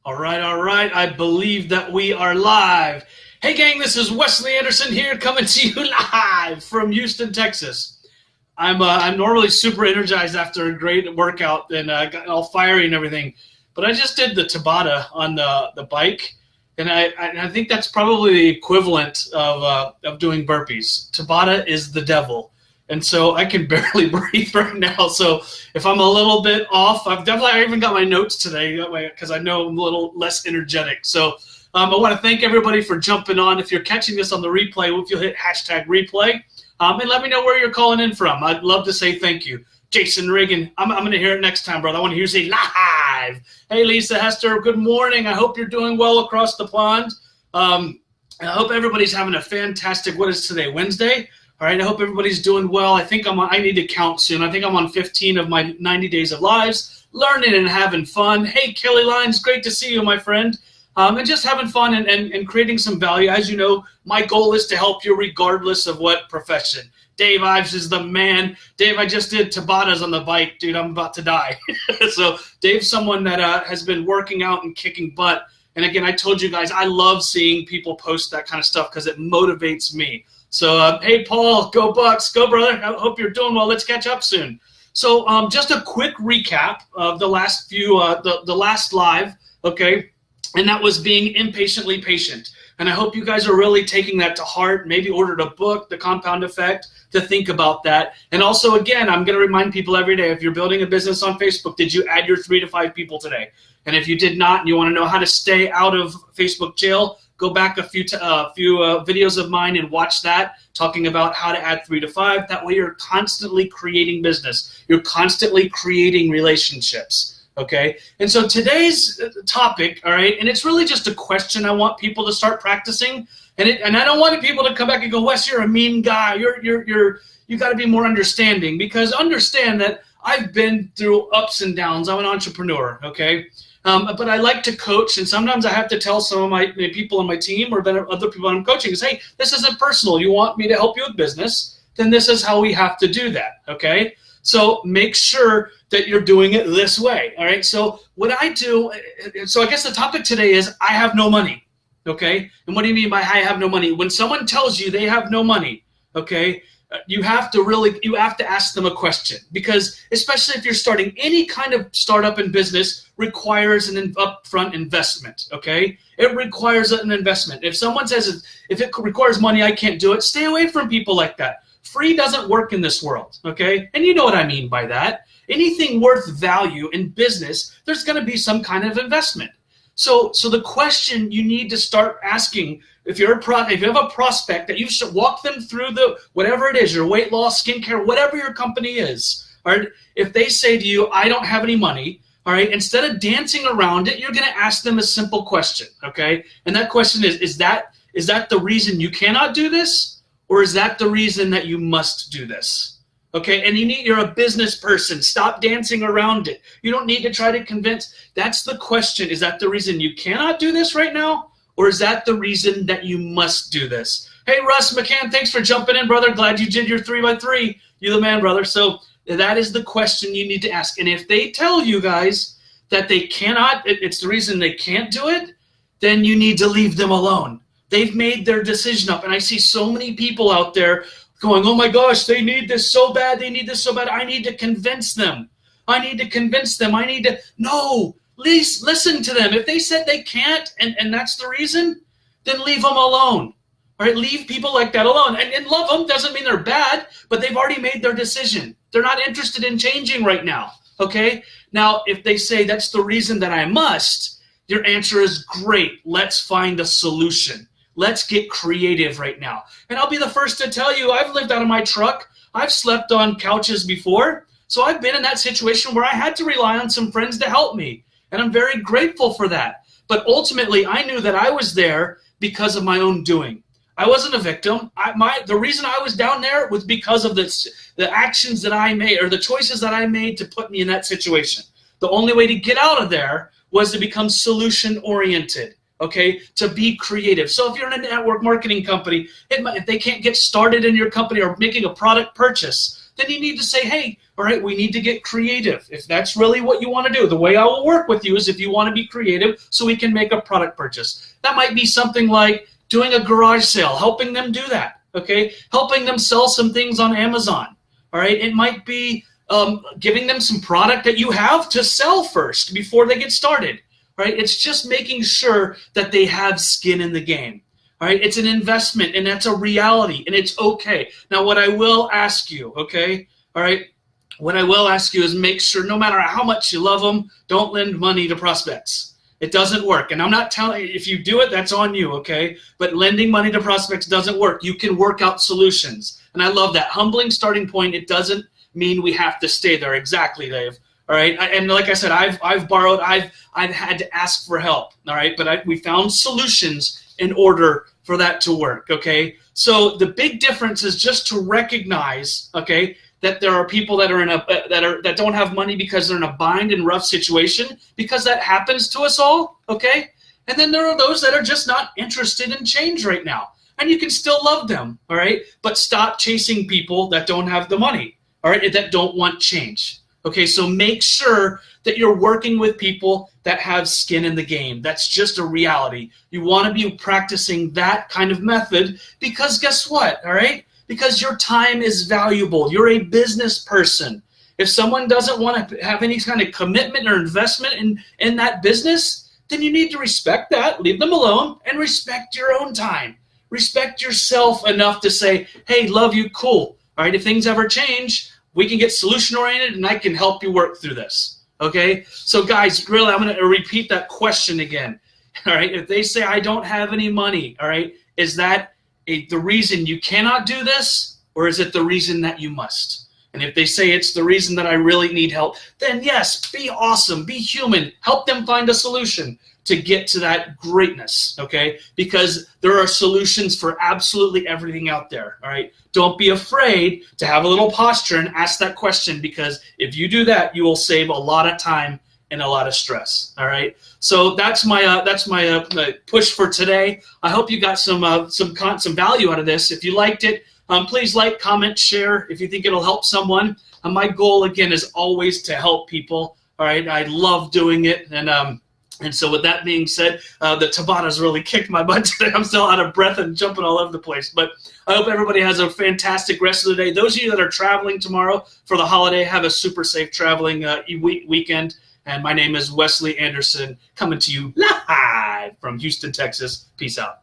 All right, all right. I believe that we are live. Hey, gang, this is Wesley Anderson here coming to you live from Houston, Texas. I'm normally super energized after a great workout and got all fiery and everything, but I just did the Tabata on the bike, and I think that's probably the equivalent of doing burpees. Tabata is the devil, and so I can barely breathe right now. So if I'm a little bit off, I even got my notes today because I know I'm a little less energetic. So I want to thank everybody for jumping on. If you're catching this on the replay, if you'll hit hashtag replay. And let me know where you're calling in from. I'd love to say thank you. Jason Reagan, I'm going to hear it next time, brother. I want to hear you say live. Hey, Lisa Hester, good morning. I hope you're doing well across the pond. I hope everybody's having a fantastic, what is today, Wednesday? All right, I hope everybody's doing well. I need to count soon. I think I'm on 15 of my 90 days of lives, learning and having fun. Hey, Kelly Lyons, great to see you, my friend. And just having fun and creating some value. As you know, my goal is to help you regardless of what profession. Dave Ives is the man. Dave, I just did Tabatas on the bike. Dude, I'm about to die. So Dave's someone that has been working out and kicking butt. And again, I told you guys, I love seeing people post that kind of stuff because it motivates me. So, hey, Paul, go Bucks. Go, brother. I hope you're doing well. Let's catch up soon. So just a quick recap of the last few, the last live, okay? And that was being impatiently patient. And I hope you guys are really taking that to heart. Maybe ordered a book, The Compound Effect, to think about that. And also, again, I'm going to remind people every day, if you're building a business on Facebook, did you add your 3 to 5 people today? And if you did not and you want to know how to stay out of Facebook jail, go back a few videos of mine and watch that, talking about how to add 3 to 5. That way you're constantly creating business. You're constantly creating relationships. Okay, and so today's topic, all right, and it's really just a question I want people to start practicing, and I don't want people to come back and go, Wes, you're a mean guy. You got to be more understanding, because understand that I've been through ups and downs. I'm an entrepreneur, okay, but I like to coach, and sometimes I have to tell some of my people on my team or other people I'm coaching is, hey, this isn't personal. You want me to help you with business, then this is how we have to do that, okay? So make sure that you're doing it this way, all right? So what I do, so I guess the topic today is I have no money, okay? And what do you mean by I have no money? When someone tells you they have no money, okay, you have to ask them a question, because especially if you're starting any kind of startup in business requires an upfront investment, okay? It requires an investment. If someone says if it requires money, I can't do it, stay away from people like that. Free doesn't work in this world, okay? And you know what I mean by that. Anything worth value in business, there's going to be some kind of investment. So the question you need to start asking, if you have a prospect, that you should walk them through whatever it is, your weight loss, skincare, whatever your company is, all right? If they say to you, I don't have any money, all right, instead of dancing around it, you're going to ask them a simple question, okay? And that question is that the reason you cannot do this? Or is that the reason that you must do this? Okay, and you're a business person. Stop dancing around it. You don't need to try to convince. That's the question. Is that the reason you cannot do this right now? Or is that the reason that you must do this? Hey, Russ McCann, thanks for jumping in, brother. Glad you did your 3x3. You're the man, brother. So that is the question you need to ask. And if they tell you guys that they cannot, it's the reason they can't do it, then you need to leave them alone. They've made their decision up, and I see so many people out there going, oh my gosh, they need this so bad, they need this so bad. I need to convince them. No, please listen to them. If they said they can't, and that's the reason, then leave them alone. All right, leave people like that alone. And love them doesn't mean they're bad, but they've already made their decision. They're not interested in changing right now, okay? Now, if they say that's the reason that I must, your answer is great. Let's find a solution. Let's get creative right now. And I'll be the first to tell you, I've lived out of my truck. I've slept on couches before. So I've been in that situation where I had to rely on some friends to help me. And I'm very grateful for that. But ultimately, I knew that I was there because of my own doing. I wasn't a victim. The reason I was down there was because of the actions that I made, or the choices that I made to put me in that situation. The only way to get out of there was to become solution-oriented. Okay, to be creative. So if you're in a network marketing company, if they can't get started in your company or making a product purchase, then you need to say, hey, all right, we need to get creative. If that's really what you want to do, the way I will work with you is if you want to be creative so we can make a product purchase. That might be something like doing a garage sale, helping them do that, okay? Helping them sell some things on Amazon, all right? It might be giving them some product that you have to sell first before they get started, right? It's just making sure that they have skin in the game. All right, it's an investment, and that's a reality, and it's okay. Now, what I will ask you, okay, all right, what I will ask you is make sure no matter how much you love them, don't lend money to prospects. It doesn't work, and I'm not telling you, if you do it, that's on you, okay? But lending money to prospects doesn't work. You can work out solutions, and I love that. Humbling starting point, it doesn't mean we have to stay there. Exactly, Dave. All right, and like I said, I've borrowed, I've had to ask for help, all right, but we found solutions in order for that to work, okay? So the big difference is just to recognize, okay, that there are people that are that don't have money because they're in a bind and rough situation, because that happens to us all, okay? And then there are those that are just not interested in change right now, and you can still love them, all right? But stop chasing people that don't have the money, all right, that don't want change. Okay, so make sure that you're working with people that have skin in the game. That's just a reality. You want to be practicing that kind of method because guess what, all right? Because your time is valuable. You're a business person. If someone doesn't want to have any kind of commitment or investment in that business, then you need to respect that, leave them alone, and respect your own time. Respect yourself enough to say, hey, love you, cool. All right, if things ever change, we can get solution-oriented, and I can help you work through this, okay? So, guys, really, I'm going to repeat that question again, all right? If they say, I don't have any money, all right, is that the reason you cannot do this, or is it the reason that you must? And if they say it's the reason that I really need help, then yes, be awesome, be human, help them find a solution to get to that greatness, okay? Because there are solutions for absolutely everything out there, all right? Don't be afraid to have a little posture and ask that question, because if you do that, you will save a lot of time and a lot of stress, all right? So that's my push for today. I hope you got some value out of this. If you liked it, please like, comment, share if you think it'll help someone. My goal, again, is always to help people, all right? I love doing it, and so with that being said, the Tabatas really kicked my butt today. I'm still out of breath and jumping all over the place. But I hope everybody has a fantastic rest of the day. Those of you that are traveling tomorrow for the holiday, have a super safe traveling weekend. And my name is Wesley Anderson, coming to you live from Houston, Texas. Peace out.